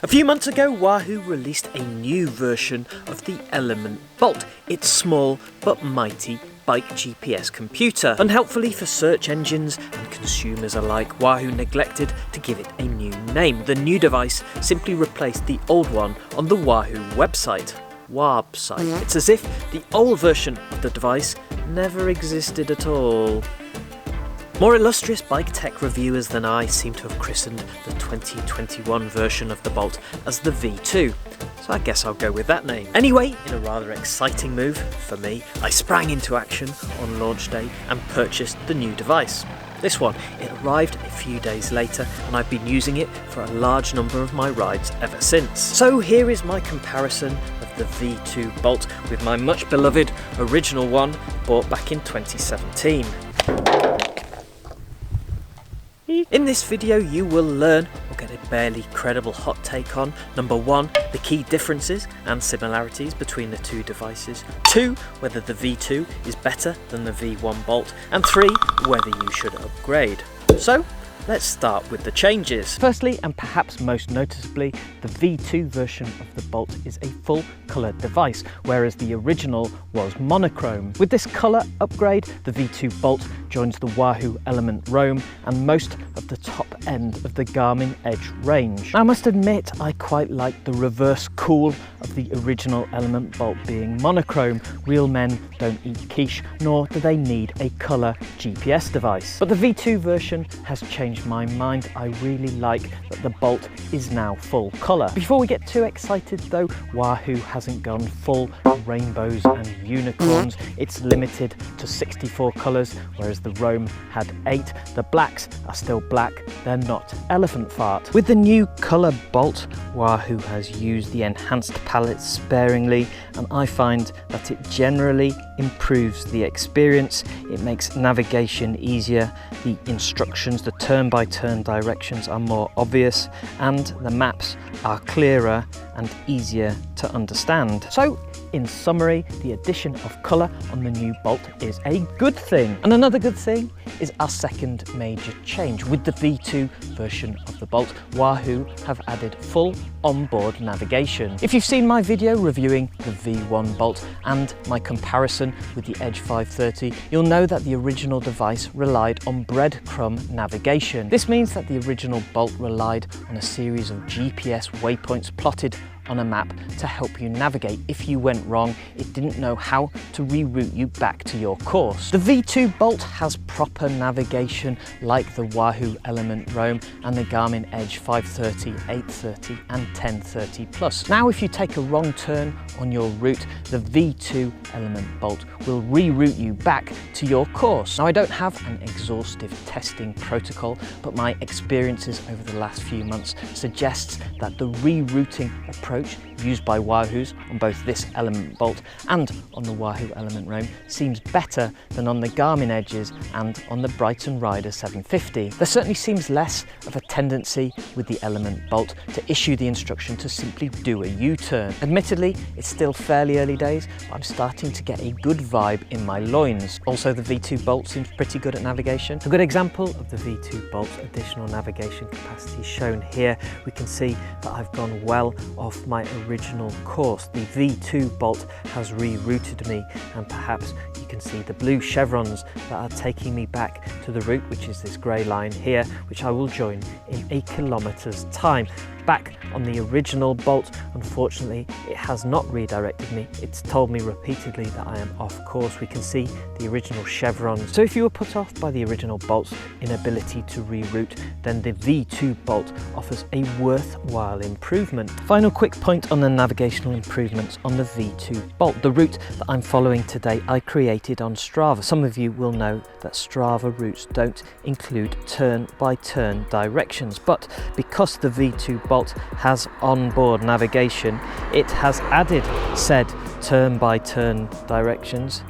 A few months ago, Wahoo released a new version of the ELEMNT BOLT, its small but mighty bike GPS computer. Unhelpfully for search engines and consumers alike, Wahoo neglected to give it a new name. The new device simply replaced the old one on the Wahoo website. Wabsite. It's as if the old version of the device never existed at all. More illustrious bike tech reviewers than I seem to have christened the 2021 version of the Bolt as the V2, so I guess I'll go with that name. Anyway, in a rather exciting move for me, I sprang into action on launch day and purchased the new device. This one, it arrived a few days later and I've been using it for a large number of my rides ever since. So here is my comparison of the V2 Bolt with my much beloved original one bought back in 2017. In this video you will learn or get a barely credible hot take on number 1, the key differences and similarities between the two devices, 2, whether the V2 is better than the V1 Bolt, and 3, whether you should upgrade. So let's start with the changes. Firstly, and perhaps most noticeably, the V2 version of the Bolt is a full colour device, whereas the original was monochrome. With this colour upgrade, the V2 Bolt joins the Wahoo ELEMNT Roam and most of the top end of the Garmin Edge range. I must admit I quite like the reverse cool of the original ELEMNT Bolt being monochrome. Real men don't eat quiche, nor do they need a colour GPS device. But the V2 version has changed my mind. I really like that the Bolt is now full colour. Before we get too excited though, Wahoo hasn't gone full rainbows and unicorns. It's limited to 64 colours, whereas the Roam had 8. The blacks are still black, they're not elephant fart. With the new colour Bolt, Wahoo has used the enhanced palette sparingly, and I find that it generally improves the experience. It makes navigation easier, the instructions, the turn-by-turn directions are more obvious, and the maps are clearer and easier to understand. So, in summary, the addition of colour on the new Bolt is a good thing. And another good thing is our second major change. With the V2 version of the Bolt, Wahoo have added full onboard navigation. If you've seen my video reviewing the V1 Bolt and my comparison with the Edge 530, you'll know that the original device relied on breadcrumb navigation. This means that the original Bolt relied on a series of GPS waypoints plotted on a map to help you navigate. If you went wrong, it didn't know how to reroute you back to your course. The V2 Bolt has proper navigation like the Wahoo ELEMNT Roam and the Garmin Edge 530, 830 and 1030 Plus. Now if you take a wrong turn on your route, the V2 ELEMNT Bolt will reroute you back to your course. Now I don't have an exhaustive testing protocol, but my experiences over the last few months suggests that the rerouting approach used by Wahoos on both this ELEMNT Bolt and on the Wahoo ELEMNT Roam seems better than on the Garmin Edges and on the Brighton Rider 750. There certainly seems less of a tendency with the ELEMNT Bolt to issue the instruction to simply do a U-turn. Admittedly, it's still fairly early days, but I'm starting to get a good vibe in my loins. Also, the V2 Bolt seems pretty good at navigation. A good example of the V2 Bolt's additional navigation capacity is shown here. We can see that I've gone well off my original course. The V2 Bolt has rerouted me, and perhaps you can see the blue chevrons that are taking me back to the route, which is this grey line here, which I will join in a kilometre's time. Back on the original Bolt, unfortunately, it has not redirected me. It's told me repeatedly that I am off course. We can see the original chevrons. So if you were put off by the original Bolt's inability to reroute, then the V2 Bolt offers a worthwhile improvement. Final quick point on the navigational improvements on the V2 Bolt. The route that I'm following today I created on Strava. Some of you will know that Strava routes don't include turn-by-turn directions, but because the V2 Bolt has onboard navigation, it has added said turn-by-turn directions,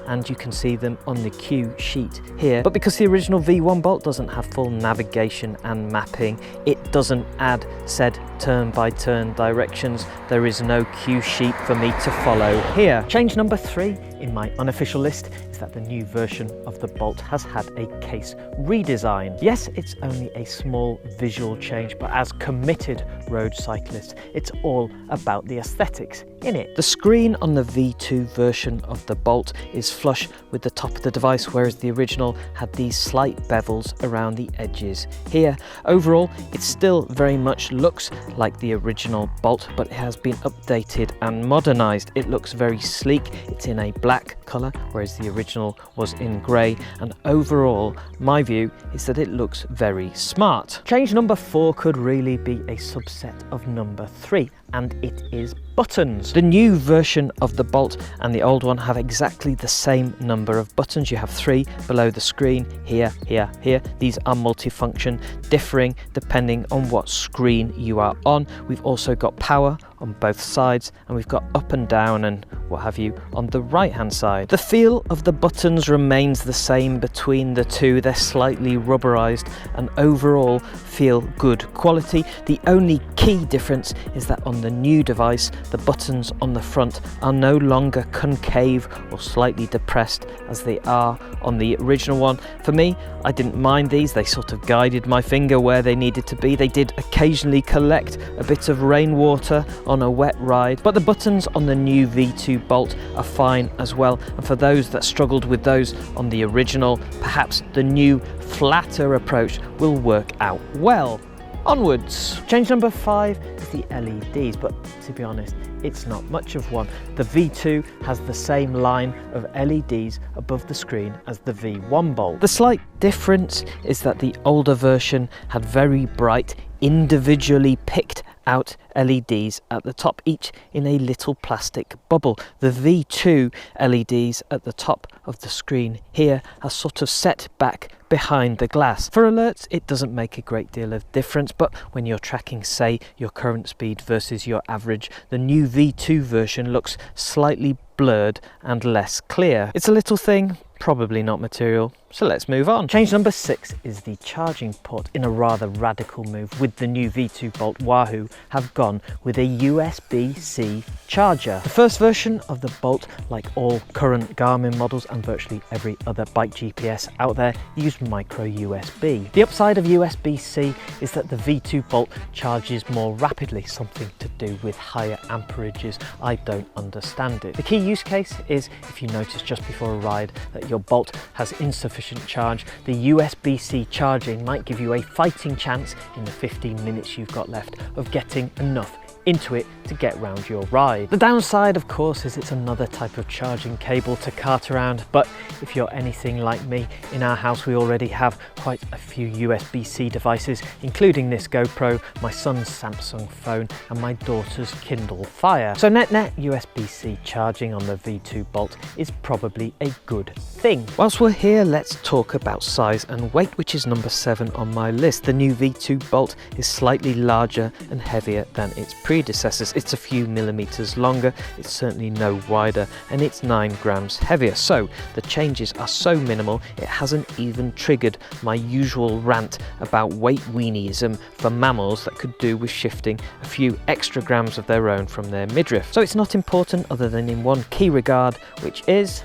and you can see them on the cue sheet here. But because the original V1 Bolt doesn't have full navigation and mapping, it doesn't add said turn-by-turn directions. There is no cue sheet for me to follow here. Change number 3 in my unofficial list is that the new version of the Bolt has had a case redesign. Yes, it's only a small visual change, but as committed road cyclists, it's all about the aesthetics in it. The screen on the V2 version of the Bolt is flush with the top of the device, whereas the original had these slight bevels around the edges here. Overall, it still very much looks like the original Bolt, but it has been updated and modernized. It looks very sleek. It's in a black color, whereas the original was in gray, and overall my view is that it looks very smart. Change number 4 could really be a subset of number 3, and it is buttons. The new version of the Bolt and the old one have exactly the same number of buttons. You have 3 below the screen, here, here, here. These are multifunction, differing depending on what screen you are on. We've also got power on both sides, and we've got up and down and what have you on the right hand side. The feel of the buttons remains the same between the two. They're slightly rubberized and overall feel good quality. The only key difference is that on the new device, the buttons on the front are no longer concave or slightly depressed as they are on the original one. For me, I didn't mind these. They sort of guided my finger where they needed to be. They did occasionally collect a bit of rainwater on a wet ride, but the buttons on the new V2 Bolt are fine as well. And for those that struggled with those on the original, perhaps the new flatter approach will work out well. Onwards. Change number 5 is the LEDs, but to be honest, it's not much of one. The V2 has the same line of LEDs above the screen as the V1 Bolt. The slight difference is that the older version had very bright, individually picked out LEDs at the top, each in a little plastic bubble. The V2 LEDs at the top of the screen here are sort of set back behind the glass. For alerts, it doesn't make a great deal of difference, but when you're tracking, say, your current speed versus your average, the new V2 version looks slightly blurred and less clear. It's a little thing, probably not material, so let's move on. Change number 6 is the charging port. In a rather radical move, with the new V2 Bolt, Wahoo have gone with a USB-C charger. The first version of the Bolt, like all current Garmin models and virtually every other bike GPS out there, used micro USB. The upside of USB-C is that the V2 Bolt charges more rapidly, something to do with higher amperages. I don't understand it. The key use case is if you notice just before a ride that your Bolt has insufficient charge, the USB-C charging might give you a fighting chance in the 15 minutes you've got left of getting enough into it to get round your ride. The downside, of course, is it's another type of charging cable to cart around, but if you're anything like me, in our house we already have quite a few USB-C devices, including this GoPro, my son's Samsung phone and my daughter's Kindle Fire. So net-net, USB-C charging on the V2 Bolt is probably a good thing. Whilst we're here, let's talk about size and weight, which is number 7 on my list. The new V2 Bolt is slightly larger and heavier than its predecessors. It's a few millimeters longer, it's certainly no wider, and it's 9 grams heavier. So the changes are so minimal, it hasn't even triggered my usual rant about weight weanieism for mammals that could do with shifting a few extra grams of their own from their midriff. So it's not important other than in one key regard, which is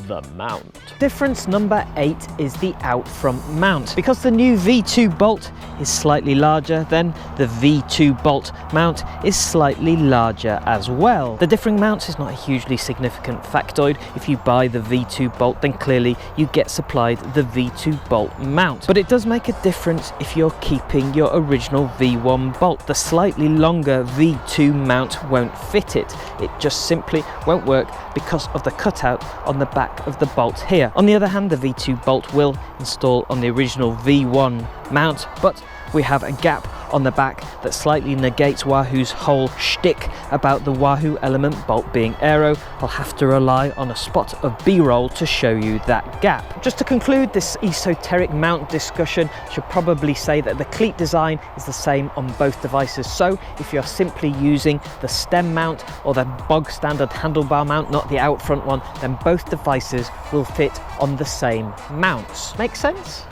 the mount. Difference number 8 is the out front mount. Because the new V2 Bolt is slightly larger, then the V2 Bolt mount is slightly larger as well. The differing mounts is not a hugely significant factoid. If you buy the V2 Bolt, then clearly you get supplied the V2 Bolt mount. But it does make a difference if you're keeping your original V1 Bolt. The slightly longer V2 mount won't fit it. It just simply won't work because of the cutout on the back of the Bolt here. On the other hand, the V2 Bolt will install on the original V1 mount, but we have a gap on the back that slightly negates Wahoo's whole shtick about the Wahoo ELEMNT BOLT being aero. I'll have to rely on a spot of B-roll to show you that gap. Just to conclude this esoteric mount discussion, I should probably say that the cleat design is the same on both devices. So if you're simply using the stem mount or the bog standard handlebar mount, not the out front one, then both devices will fit on the same mounts. Make sense?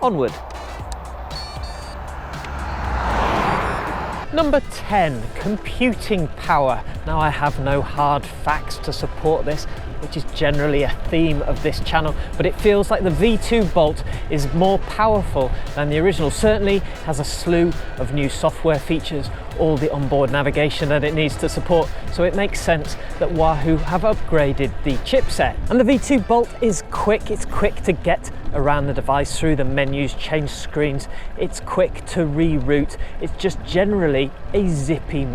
Onward. Number 10, computing power. Now I have no hard facts to support this, which is generally a theme of this channel, but it feels like the V2 Bolt is more powerful than the original. Certainly has a slew of new software features, all the onboard navigation that it needs to support, so it makes sense that Wahoo have upgraded the chipset. And the V2 Bolt is quick. It's quick to get around the device through the menus, change screens. It's quick to reroute. It's just generally a zippy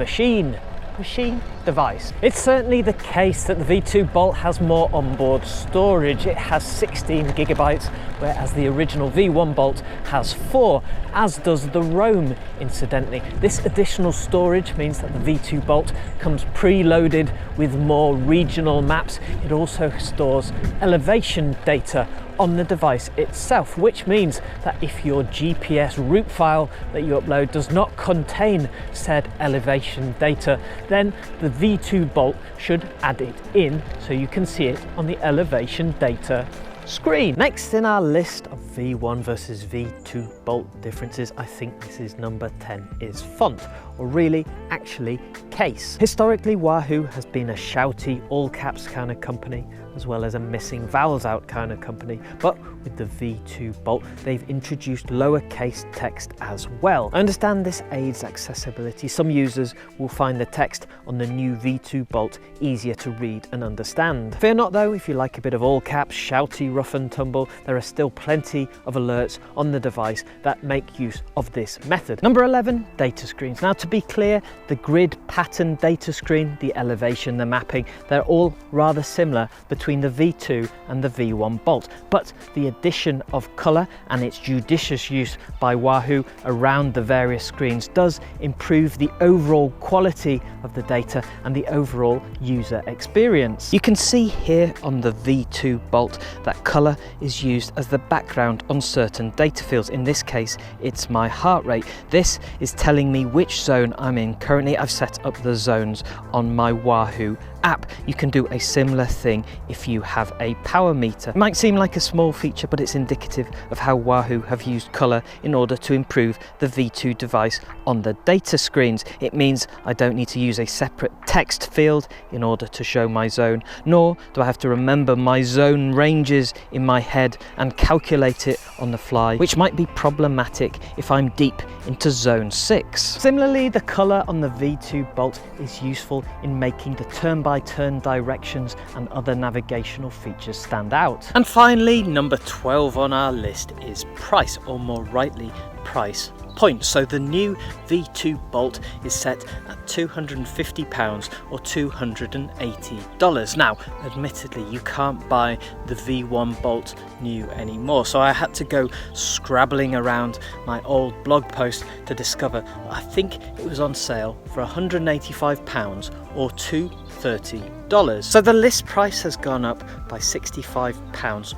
device. It's certainly the case that the V2 Bolt has more onboard storage. It has 16 gigabytes, whereas the original V1 Bolt has 4, as does the Roam, incidentally. This additional storage means that the V2 Bolt comes preloaded with more regional maps. It also stores elevation data on the device itself, which means that if your GPS route file that you upload does not contain said elevation data, then the V2 Bolt should add it in so you can see it on the elevation data screen. Next in our list of V1 versus V2 Bolt differences, I think this is number 10, is font, or really actually case. Historically, Wahoo has been a shouty all caps kind of company, as well as a missing vowels out kind of company, but with the V2 Bolt they've introduced lowercase text as well. I understand this aids accessibility. Some users will find the text on the new V2 Bolt easier to read and understand. Fear not though, if you like a bit of all caps, shouty, rough and tumble, there are still plenty of alerts on the device that make use of this method. Number 11, data screens. Now to be clear, the grid pattern data screen, the elevation, the mapping, they're all rather similar between the V2 and the V1 Bolt, but the addition of colour and its judicious use by Wahoo around the various screens does improve the overall quality of the data and the overall user experience. You can see here on the V2 Bolt that colour is used as the background on certain data fields. In this case, it's my heart rate. This is telling me which zone I'm in. Currently, I've set up the zones on my Wahoo app. You can do a similar thing if you have a power meter. It might seem like a small feature, but it's indicative of how Wahoo have used colour in order to improve the V2 device on the data screens. It means I don't need to use a separate text field in order to show my zone, nor do I have to remember my zone ranges in my head and calculate it on the fly, which might be problematic if I'm deep into zone 6. Similarly, the colour on the V2 Bolt is useful in making the turn-by-turn directions and other navigational features stand out. And finally, number 12 on our list is price, or more rightly, price point. So the new V2 Bolt is set at £250 or $280. Now, admittedly, you can't buy the V1 Bolt new anymore, so I had to go scrabbling around my old blog post to discover I think it was on sale for £185 or $230. So the list price has gone up by £65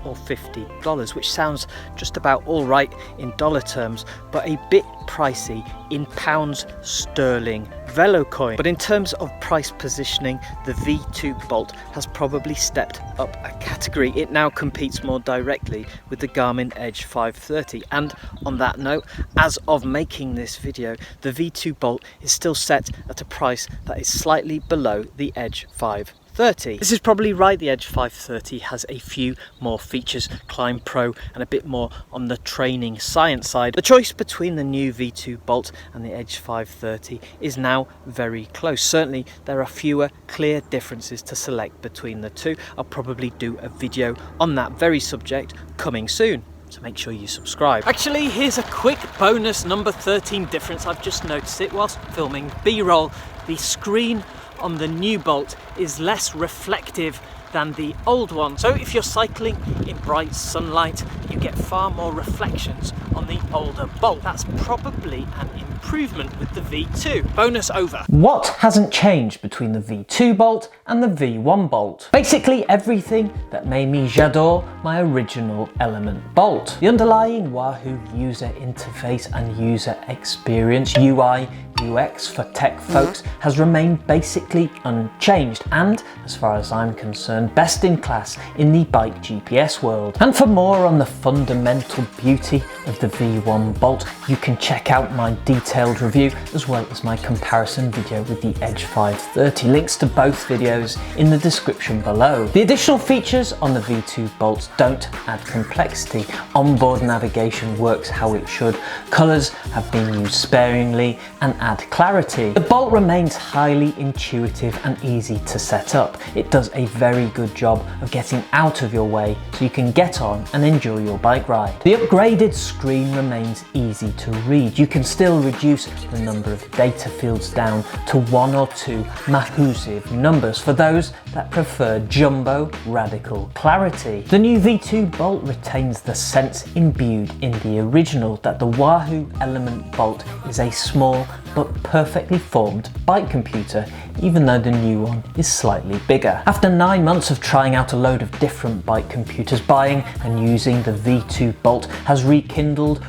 or $50, which sounds just about all right in dollar terms, but a bit pricey in pounds sterling velo coin. But in terms of price positioning, the V2 Bolt has probably stepped up a category. It now competes more directly with the Garmin Edge 530. And on that note, as of making this video, the V2 Bolt is still set at a price that is slightly below the Edge 530. This is probably right. The Edge 530 has a few more features, Climb Pro, and a bit more on the training science side. The choice between the new V2 Bolt and the Edge 530 is now very close. Certainly there are fewer clear differences to select between the two. I'll probably do a video on that very subject coming soon, so make sure you subscribe. Actually, here's a quick bonus number 13 difference. I've just noticed it whilst filming B-roll. The screen on the new Bolt is less reflective than the old one. So if you're cycling in bright sunlight, you get far more reflections on the older Bolt. That's probably an improvement with the V2. Bonus over. What hasn't changed between the V2 Bolt and the V1 Bolt? Basically everything that made me j'adore my original Element Bolt. The underlying Wahoo user interface and user experience, UI, UX for tech folks, has remained basically unchanged, and as far as I'm concerned, best in class in the bike GPS world. And for more on the fundamental beauty of the the V1 Bolt, you can check out my detailed review as well as my comparison video with the Edge 530. Links to both videos in the description below. The additional features on the V2 Bolts don't add complexity. Onboard navigation works how it should, colours have been used sparingly and add clarity. The Bolt remains highly intuitive and easy to set up. It does a very good job of getting out of your way so you can get on and enjoy your bike ride. The upgraded screen remains easy to read. You can still reduce the number of data fields down to 1 or 2 Wahoo numbers for those that prefer jumbo radical clarity. The new V2 Bolt retains the sense imbued in the original that the Wahoo ELEMNT BOLT is a small but perfectly formed bike computer, even though the new one is slightly bigger. After 9 months of trying out a load of different bike computers, buying and using the V2 Bolt has rekindled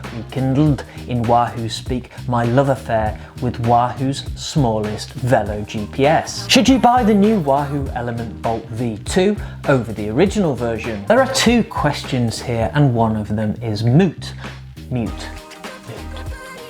in Wahoo speak my love affair with Wahoo's smallest Velo GPS. Should you buy the new Wahoo ELEMNT BOLT V2 over the original version? There are 2 questions here and one of them is moot.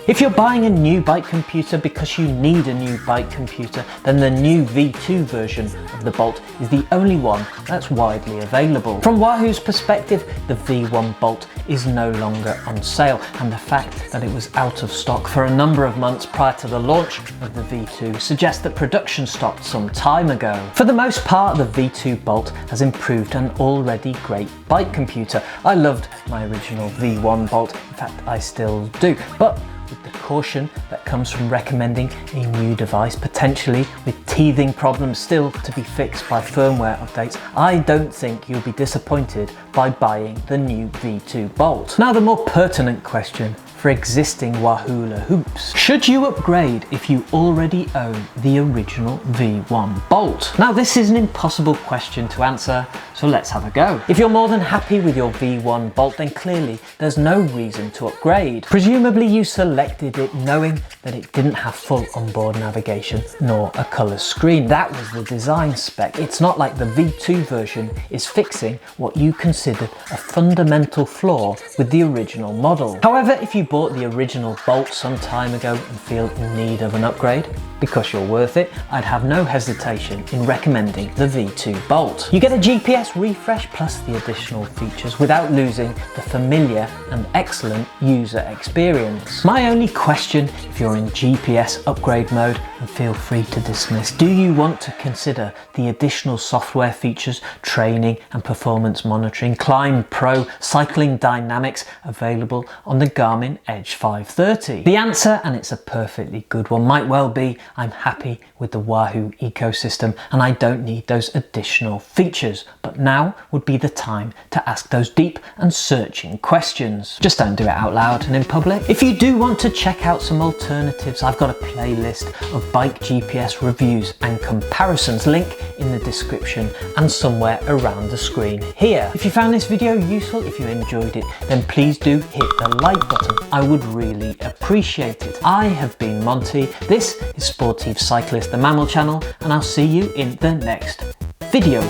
If you're buying a new bike computer because you need a new bike computer, then the new V2 version of the Bolt is the only one that's widely available. From Wahoo's perspective, the V1 Bolt is no longer on sale, and the fact that it was out of stock for a number of months prior to the launch of the V2 suggests that production stopped some time ago. For the most part, the V2 Bolt has improved an already great bike computer. I loved my original V1 Bolt, in fact I still do, but with the caution that comes from recommending a new device, potentially with teething problems still to be fixed by firmware updates, I don't think you'll be disappointed by buying the new V2 Bolt. Now the more pertinent question for existing Wahoo hoops. Should you upgrade if you already own the original V1 Bolt? Now this is an impossible question to answer, so let's have a go. If you're more than happy with your V1 Bolt, then clearly there's no reason to upgrade. Presumably you selected it knowing that it didn't have full onboard navigation nor a colour screen. That was the design spec. It's not like the V2 version is fixing what you considered a fundamental flaw with the original model. However, if you bought the original Bolt some time ago and feel in need of an upgrade, because you're worth it, I'd have no hesitation in recommending the V2 Bolt. You get a GPS refresh plus the additional features without losing the familiar and excellent user experience. My only question, if you're in GPS upgrade mode, and feel free to dismiss, do you want to consider the additional software features, training and performance monitoring, Climb Pro, cycling dynamics available on the Garmin Edge 530? The answer, and it's a perfectly good one, might well be I'm happy with the Wahoo ecosystem and I don't need those additional features. But now would be the time to ask those deep and searching questions. Just don't do it out loud and in public. If you do want to check out some alternatives, I've got a playlist of bike GPS reviews and comparisons, link in the description and somewhere around the screen here. If you found this video useful, if you enjoyed it, then please do hit the like button. I would really appreciate it. I have been Monty, this is Sportive Cyclist, the Mammal channel, and I'll see you in the next video.